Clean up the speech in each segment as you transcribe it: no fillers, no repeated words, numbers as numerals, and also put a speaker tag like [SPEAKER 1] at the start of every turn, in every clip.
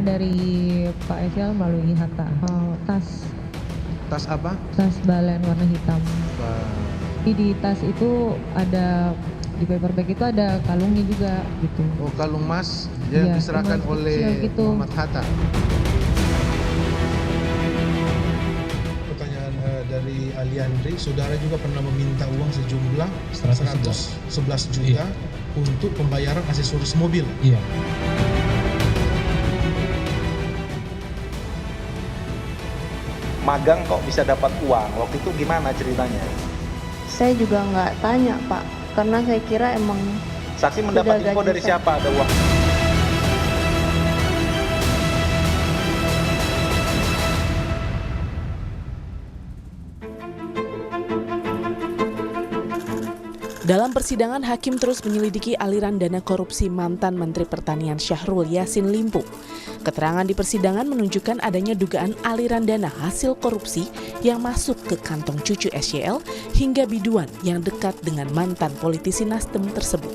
[SPEAKER 1] Pemberian dari Pak SL melalui Hatta. Tas
[SPEAKER 2] apa?
[SPEAKER 1] tas balen warna hitam.
[SPEAKER 2] Ba-
[SPEAKER 1] Di tas itu ada, di paper bag itu ada kalungnya juga gitu.
[SPEAKER 2] Oh, kalung emas yang
[SPEAKER 1] Iya,
[SPEAKER 2] diserahkan
[SPEAKER 1] emas
[SPEAKER 2] oleh
[SPEAKER 1] kecil gitu.
[SPEAKER 2] Muhammad Hatta.
[SPEAKER 3] Pertanyaan dari Ali Andri, saudara juga pernah meminta uang sejumlah 111 juta untuk pembayaran aksesoris mobil.
[SPEAKER 4] Iya.
[SPEAKER 5] Magang kok bisa dapat uang, waktu itu gimana ceritanya?
[SPEAKER 6] Saya juga nggak tanya Pak, karena saya kira emang
[SPEAKER 5] Saksi mendapat
[SPEAKER 6] Sudah
[SPEAKER 5] info
[SPEAKER 6] gaji
[SPEAKER 5] dari
[SPEAKER 6] saya.
[SPEAKER 5] siapa ada uang?
[SPEAKER 7] Dalam persidangan, hakim terus menyelidiki aliran dana korupsi mantan Menteri Pertanian Syahrul Yassin Limpo. Keterangan di persidangan menunjukkan adanya dugaan aliran dana hasil korupsi yang masuk ke kantong cucu SYL hingga biduan yang dekat dengan mantan politisi Nasdem tersebut.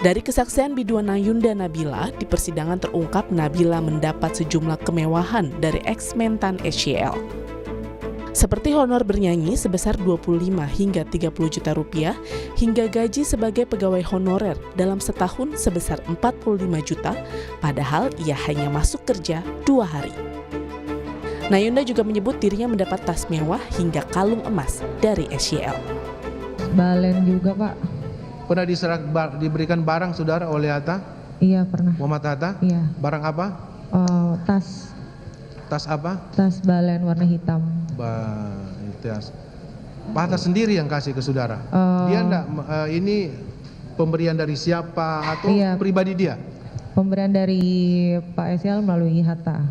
[SPEAKER 7] Dari kesaksian biduan Nayunda Nabila, di persidangan terungkap Nabila mendapat sejumlah kemewahan dari ex-mentan SYL. Seperti honor bernyanyi sebesar 25 hingga 30 juta rupiah, hingga gaji sebagai pegawai honorer dalam setahun sebesar 45 juta, padahal ia hanya masuk kerja 2 hari. Nayunda juga menyebut dirinya mendapat tas mewah hingga kalung emas dari SYL.
[SPEAKER 1] Balen juga Pak.
[SPEAKER 2] Pernah diberikan barang saudara oleh Hatta?
[SPEAKER 1] Iya pernah.
[SPEAKER 2] Muhammad Hatta?
[SPEAKER 1] Iya.
[SPEAKER 2] Barang apa?
[SPEAKER 1] Tas
[SPEAKER 2] apa?
[SPEAKER 1] balen warna hitam.
[SPEAKER 2] Itu ya. Pak Hatta sendiri yang kasih ke saudara. Dia enggak ini pemberian dari siapa atau
[SPEAKER 1] Iya.
[SPEAKER 2] pribadi dia?
[SPEAKER 1] Pemberian dari Pak SL melalui Hatta.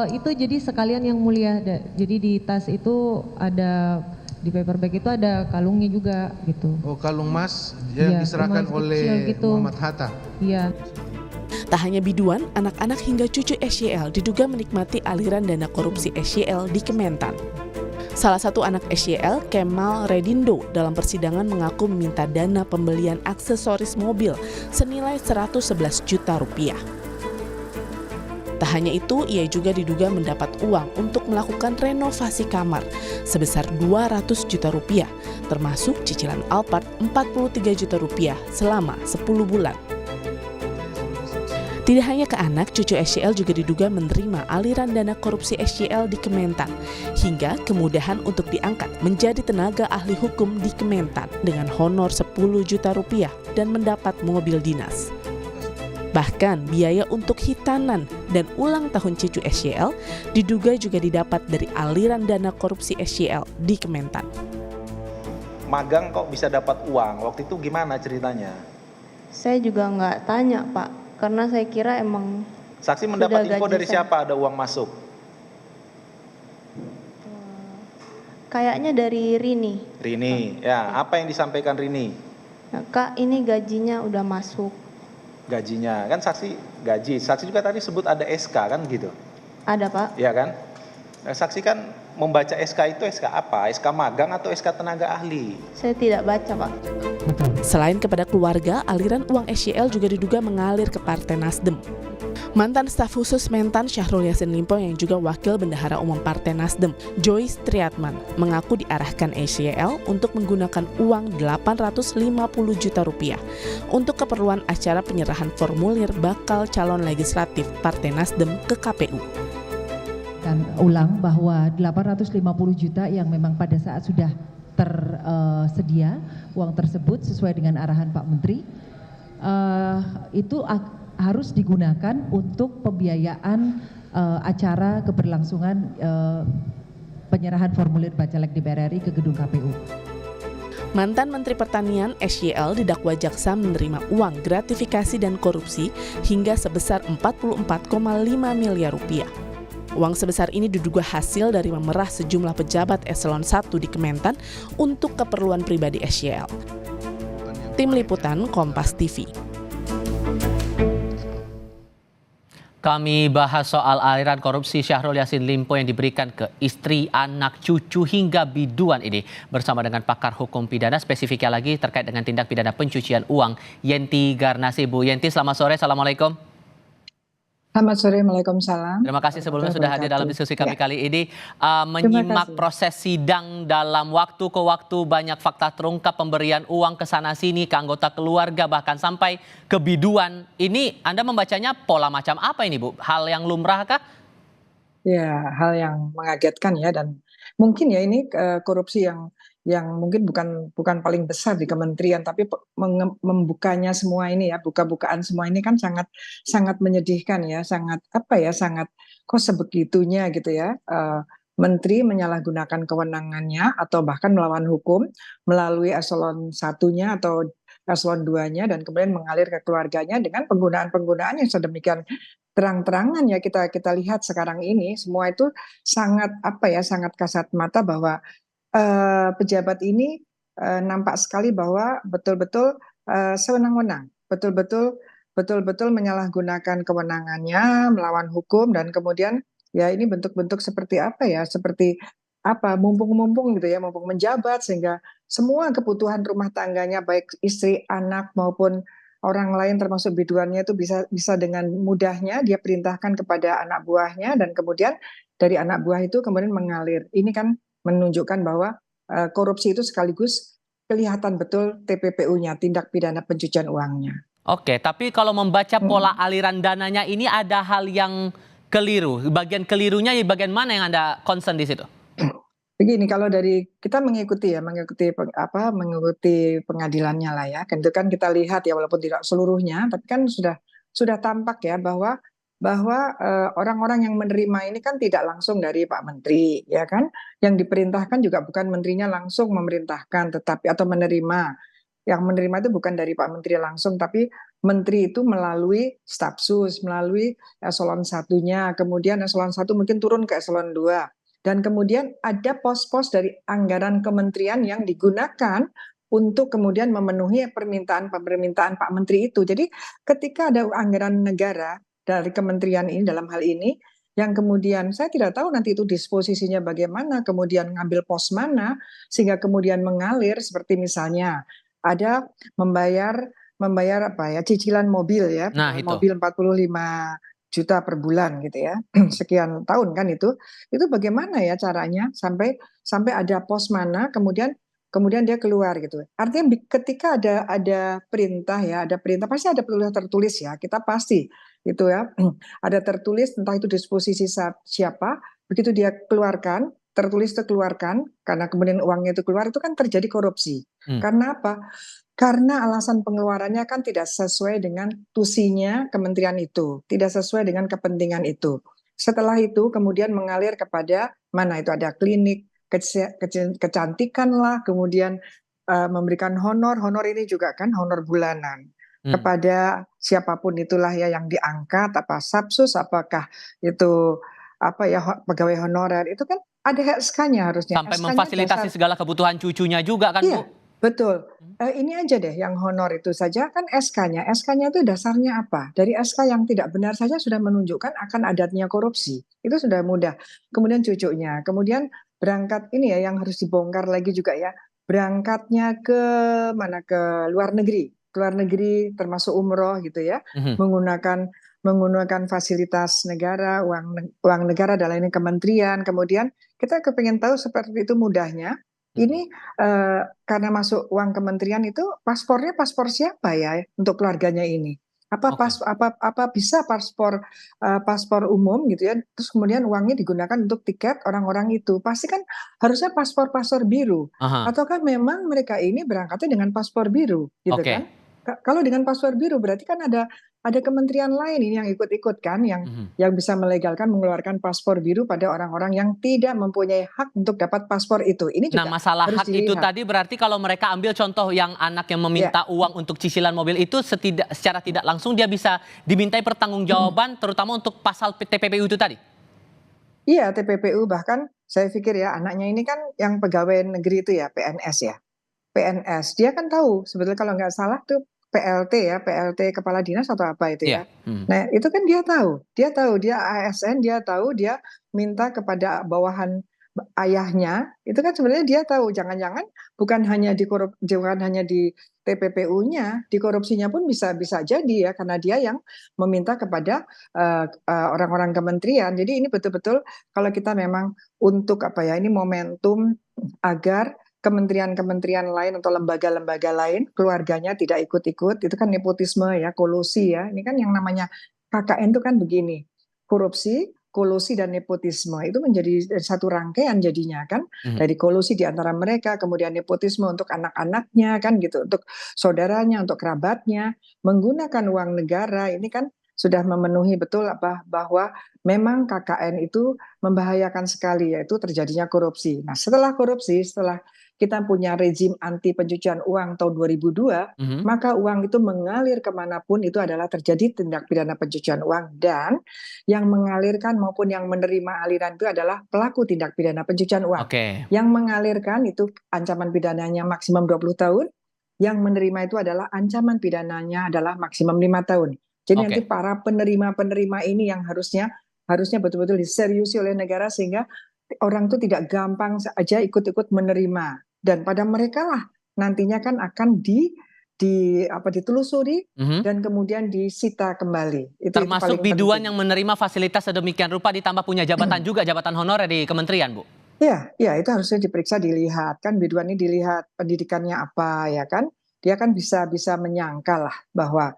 [SPEAKER 1] Itu jadi sekalian yang mulia. Jadi di tas itu ada, di paper bag itu ada kalungnya juga gitu.
[SPEAKER 2] Oh, kalung emas yang
[SPEAKER 1] Iya,
[SPEAKER 2] diserahkan
[SPEAKER 1] emas
[SPEAKER 2] oleh
[SPEAKER 1] kecil gitu.
[SPEAKER 2] Muhammad Hatta.
[SPEAKER 1] Iya.
[SPEAKER 7] Tak hanya biduan, anak-anak hingga cucu SYL diduga menikmati aliran dana korupsi SYL di Kementan. Salah satu anak SYL, Kemal Redindo, dalam persidangan mengaku meminta dana pembelian aksesoris mobil senilai 111 juta rupiah. Tak hanya itu, ia juga diduga mendapat uang untuk melakukan renovasi kamar sebesar 200 juta rupiah, termasuk cicilan Alphard 43 juta rupiah selama 10 bulan. Tidak hanya ke anak, cucu SYL juga diduga menerima aliran dana korupsi SYL di Kementan, hingga kemudahan untuk diangkat menjadi tenaga ahli hukum di Kementan dengan honor 10 juta rupiah dan mendapat mobil dinas. Bahkan biaya untuk hitanan dan ulang tahun cucu SYL diduga juga didapat dari aliran dana korupsi SYL di Kementan.
[SPEAKER 5] Magang kok bisa dapat uang, waktu itu gimana ceritanya?
[SPEAKER 6] saya juga nggak tanya Pak, karena saya kira emang
[SPEAKER 5] Saksi mendapat
[SPEAKER 6] Sudah
[SPEAKER 5] info
[SPEAKER 6] gaji
[SPEAKER 5] dari
[SPEAKER 6] saya.
[SPEAKER 5] siapa ada uang masuk?
[SPEAKER 6] kayaknya dari Rini.
[SPEAKER 5] Rini, ya apa yang disampaikan Rini?
[SPEAKER 6] Nah, Kak, ini gajinya udah masuk.
[SPEAKER 5] Gajinya, kan saksi gaji, saksi juga tadi sebut ada SK kan gitu,
[SPEAKER 6] Ada Pak?
[SPEAKER 5] ya kan? Nah, saksi kan membaca SK itu SK apa? SK magang atau SK tenaga ahli?
[SPEAKER 6] Saya tidak baca Pak.
[SPEAKER 7] Selain kepada keluarga, aliran uang SYL juga diduga mengalir ke Partai Nasdem. Mantan staf khusus Mentan Syahrul Yassin Limpo yang juga wakil bendahara umum Partai Nasdem, Joyce Triatman, mengaku diarahkan SYL untuk menggunakan uang 850 juta rupiah untuk keperluan acara penyerahan formulir bakal calon legislatif Partai Nasdem ke KPU.
[SPEAKER 8] Dan ulang bahwa 850 juta yang memang pada saat sudah tersedia uang tersebut sesuai dengan arahan Pak Menteri itu harus digunakan untuk pembiayaan acara keberlangsungan penyerahan formulir Bacalek DPR RI ke gedung KPU.
[SPEAKER 7] Mantan Menteri Pertanian SYL didakwa jaksa menerima uang gratifikasi dan korupsi hingga sebesar 44,5 miliar rupiah. Uang sebesar ini diduga hasil dari memerah sejumlah pejabat eselon 1 di Kementan untuk keperluan pribadi SYL. Tim Liputan Kompas TV.
[SPEAKER 4] Kami bahas soal aliran korupsi Syahrul Yassin Limpo yang diberikan ke istri, anak, cucu hingga biduan ini bersama dengan pakar hukum pidana, spesifiknya lagi terkait dengan tindak pidana pencucian uang, Yenti Garnasi. Bu Yenti, selamat sore. Assalamualaikum.
[SPEAKER 9] Selamat sore, Waalaikumsalam.
[SPEAKER 4] Terima kasih sebelumnya sudah hadir dalam diskusi kami kali ini. Menyimak
[SPEAKER 9] kasih.
[SPEAKER 4] proses sidang dalam waktu ke waktu, banyak fakta terungkap, pemberian uang ke sana sini ke anggota keluarga, bahkan sampai ke biduan. Ini Anda membacanya pola macam apa ini, Bu? Hal yang lumrah kah?
[SPEAKER 9] Ya, hal yang mengagetkan ya, dan mungkin ya ini korupsi yang mungkin bukan paling besar di kementerian, tapi membukanya semua ini ya, buka-bukaan semua ini kan sangat sangat menyedihkan ya, sangat apa ya, sangat kok sebegitunya gitu ya. Menteri menyalahgunakan kewenangannya atau bahkan melawan hukum melalui eselon satunya atau eselon 2-nya dan kemudian mengalir ke keluarganya dengan penggunaan-penggunaan yang sedemikian terang-terangan ya, kita lihat sekarang ini semua itu sangat apa ya, sangat kasat mata bahwa pejabat ini nampak sekali bahwa betul-betul sewenang-wenang, betul-betul menyalahgunakan kewenangannya, melawan hukum, dan kemudian ya ini bentuk-bentuk seperti apa ya, seperti apa, mumpung-mumpung gitu ya, mumpung menjabat sehingga semua kebutuhan rumah tangganya baik istri, anak maupun orang lain termasuk biduannya itu bisa dengan mudahnya dia perintahkan kepada anak buahnya, dan kemudian dari anak buah itu kemudian mengalir. Ini kan menunjukkan bahwa korupsi itu sekaligus kelihatan betul TPPU-nya, tindak pidana pencucian uangnya.
[SPEAKER 4] Oke, tapi kalau membaca pola aliran dananya ini ada hal yang keliru. Bagian kelirunya di bagian mana yang Anda concern di situ?
[SPEAKER 9] Begini, kalau dari kita mengikuti pengadilannya lah ya, tentu kan kita lihat ya, walaupun tidak seluruhnya, tapi kan sudah tampak ya bahwa orang-orang yang menerima ini kan tidak langsung dari Pak Menteri, ya kan? Yang diperintahkan juga bukan menterinya langsung memerintahkan, tetapi atau menerima. Yang menerima itu bukan dari Pak Menteri langsung, tapi Menteri itu melalui stafsus, melalui eselon satunya, kemudian eselon 1 mungkin turun ke eselon 2. Dan kemudian ada pos-pos dari anggaran kementerian yang digunakan untuk kemudian memenuhi permintaan Pak Menteri itu. Jadi ketika ada anggaran negara dari kementerian ini dalam hal ini, yang kemudian saya tidak tahu nanti itu disposisinya bagaimana, kemudian ngambil pos mana, sehingga kemudian mengalir seperti misalnya ada membayar apa ya, cicilan mobil ya, mobil 45 juta per bulan gitu ya, sekian tahun kan itu bagaimana ya caranya sampai ada pos mana kemudian dia keluar gitu. Artinya ketika ada perintah ya, ada perintah pasti ada tertulis ya, kita pasti itu ya ada tertulis entah itu disposisi siapa, begitu dia keluarkan, tertulis itu keluarkan, karena kemudian uangnya itu keluar, itu kan terjadi korupsi. Karena apa? Karena alasan pengeluarannya kan tidak sesuai dengan tusinya kementerian itu, tidak sesuai dengan kepentingan itu. Setelah itu kemudian mengalir kepada mana itu ada klinik, kecantikan lah, kemudian memberikan honor ini juga kan honor bulanan kepada siapapun itulah ya yang diangkat, apa stafsus, apakah itu apa ya pegawai honorer, itu kan ada SK-nya harusnya.
[SPEAKER 4] Sampai memfasilitasi segala kebutuhan cucunya juga kan,
[SPEAKER 9] iya,
[SPEAKER 4] Bu?
[SPEAKER 9] Betul. Ini aja deh yang honor itu saja kan SK-nya. SK-nya itu dasarnya apa? Dari SK yang tidak benar saja sudah menunjukkan akan adanya korupsi. Itu sudah mudah. Kemudian cucunya. Kemudian berangkat ini ya yang harus dibongkar lagi juga ya. Berangkatnya ke mana? Ke luar negeri. Ke luar negeri termasuk umroh gitu ya. Menggunakan fasilitas negara, uang negara dalam ini kementerian. Kemudian kita kepengen tahu seperti itu mudahnya. Ini karena masuk uang kementerian itu paspornya paspor siapa ya untuk keluarganya ini? Apa bisa paspor umum gitu ya? Terus kemudian uangnya digunakan untuk tiket orang-orang itu. Pasti kan harusnya paspor biru. Atau kan memang mereka ini berangkatnya dengan paspor biru gitu kan? Kalau dengan paspor biru berarti kan ada kementerian lain ini yang ikut-ikut kan, yang bisa melegalkan mengeluarkan paspor biru pada orang-orang yang tidak mempunyai hak untuk dapat paspor itu. Ini juga
[SPEAKER 4] masalah hak itu tadi berarti kalau mereka ambil contoh yang anak yang meminta uang untuk cicilan mobil itu secara tidak langsung dia bisa dimintai pertanggungjawaban terutama untuk pasal TPPU itu tadi?
[SPEAKER 9] Iya, TPPU, bahkan saya pikir ya anaknya ini kan yang pegawai negeri itu ya, PNS ya. PNS, dia kan tahu sebetulnya kalau nggak salah tuh PLT kepala dinas atau apa itu ya. Nah itu kan dia tahu dia ASN, dia tahu dia minta kepada bawahan ayahnya, itu kan sebenarnya dia tahu jangan-jangan bukan hanya di TPPU-nya, di korupsinya pun bisa jadi ya karena dia yang meminta kepada orang-orang kementerian. Jadi ini betul-betul kalau kita memang untuk ini momentum agar kementerian-kementerian lain atau lembaga-lembaga lain keluarganya tidak ikut-ikut, itu kan nepotisme ya, kolusi ya. Ini kan yang namanya KKN itu kan begini, korupsi, kolusi dan nepotisme itu menjadi satu rangkaian jadinya kan, dari kolusi di antara mereka, kemudian nepotisme untuk anak-anaknya kan gitu, untuk saudaranya, untuk kerabatnya, menggunakan uang negara. Ini kan sudah memenuhi betul bahwa memang KKN itu membahayakan sekali, yaitu terjadinya korupsi. Nah, setelah korupsi, setelah kita punya rezim anti pencucian uang tahun 2002, maka uang itu mengalir kemanapun itu adalah terjadi tindak pidana pencucian uang, dan yang mengalirkan maupun yang menerima aliran itu adalah pelaku tindak pidana pencucian uang. Yang mengalirkan itu ancaman pidananya maksimum 20 tahun, yang menerima itu adalah ancaman pidananya adalah maksimum 5 tahun. Jadi nanti para penerima-penerima ini yang harusnya betul-betul diseriusi oleh negara sehingga orang itu tidak gampang saja ikut-ikut menerima. Dan pada mereka lah nantinya kan akan ditelusuri dan kemudian disita kembali.
[SPEAKER 4] Termasuk biduan yang menerima fasilitas sedemikian rupa ditambah punya jabatan juga, jabatan honorer di kementerian, Bu?
[SPEAKER 9] Ya, itu harusnya diperiksa, dilihat kan biduan ini, dilihat pendidikannya apa ya kan. Dia kan bisa menyangkal lah bahwa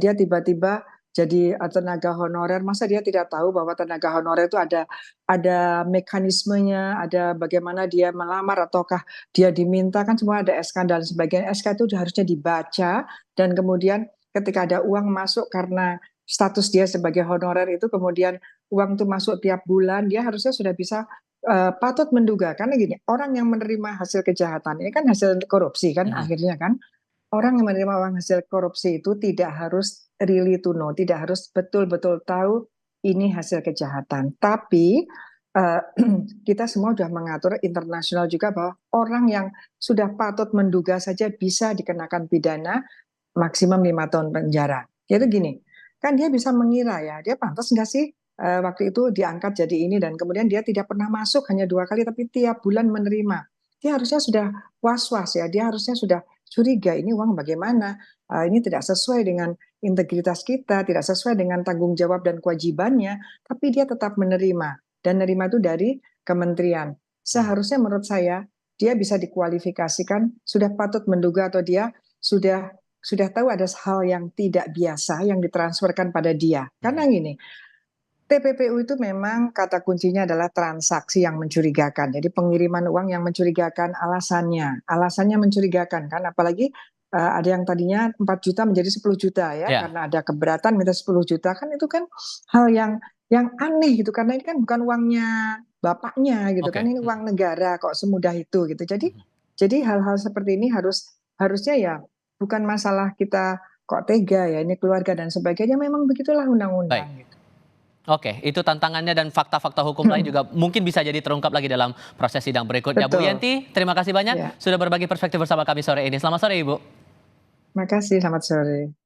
[SPEAKER 9] dia tiba-tiba jadi tenaga honorer, masa dia tidak tahu bahwa tenaga honorer itu ada mekanismenya, ada bagaimana dia melamar ataukah dia diminta, kan semua ada SK dan sebagainya. SK itu harusnya dibaca, dan kemudian ketika ada uang masuk karena status dia sebagai honorer itu, kemudian uang itu masuk tiap bulan, dia harusnya sudah bisa patut menduga. Karena gini, orang yang menerima hasil kejahatan ini kan hasil korupsi kan akhirnya kan. Orang yang menerima uang hasil korupsi itu tidak harus really to know, tidak harus betul-betul tahu ini hasil kejahatan. Tapi kita semua sudah mengatur internasional juga bahwa orang yang sudah patut menduga saja bisa dikenakan pidana maksimum 5 tahun penjara. Yaitu gini, kan dia bisa mengira ya, dia pantas nggak sih waktu itu diangkat jadi ini, dan kemudian dia tidak pernah masuk, hanya 2 kali tapi tiap bulan menerima. Dia harusnya sudah was-was ya, dia harusnya sudah curiga, ini uang bagaimana, ini tidak sesuai dengan integritas kita, tidak sesuai dengan tanggung jawab dan kewajibannya, tapi dia tetap menerima, dan menerima itu dari kementerian. Seharusnya menurut saya dia bisa dikualifikasikan sudah patut menduga, atau dia sudah tahu ada hal yang tidak biasa yang ditransferkan pada dia. Karena gini, TPPU itu memang kata kuncinya adalah transaksi yang mencurigakan. Jadi pengiriman uang yang mencurigakan, alasannya mencurigakan kan, apalagi ada yang tadinya 4 juta menjadi 10 juta ya, karena ada keberatan minta 10 juta kan, itu kan hal yang aneh gitu, karena ini kan bukan uangnya bapaknya gitu kan, ini uang negara kok semudah itu gitu. Jadi hal-hal seperti ini harusnya ya bukan masalah kita kok tega ya, ini keluarga dan sebagainya, memang begitulah undang-undang gitu.
[SPEAKER 4] Oke, itu tantangannya, dan fakta-fakta hukum lain juga mungkin bisa jadi terungkap lagi dalam proses sidang berikutnya. Bu Yenti, terima kasih banyak sudah berbagi perspektif bersama kami sore ini. Selamat sore, Ibu.
[SPEAKER 9] Terima kasih, selamat sore.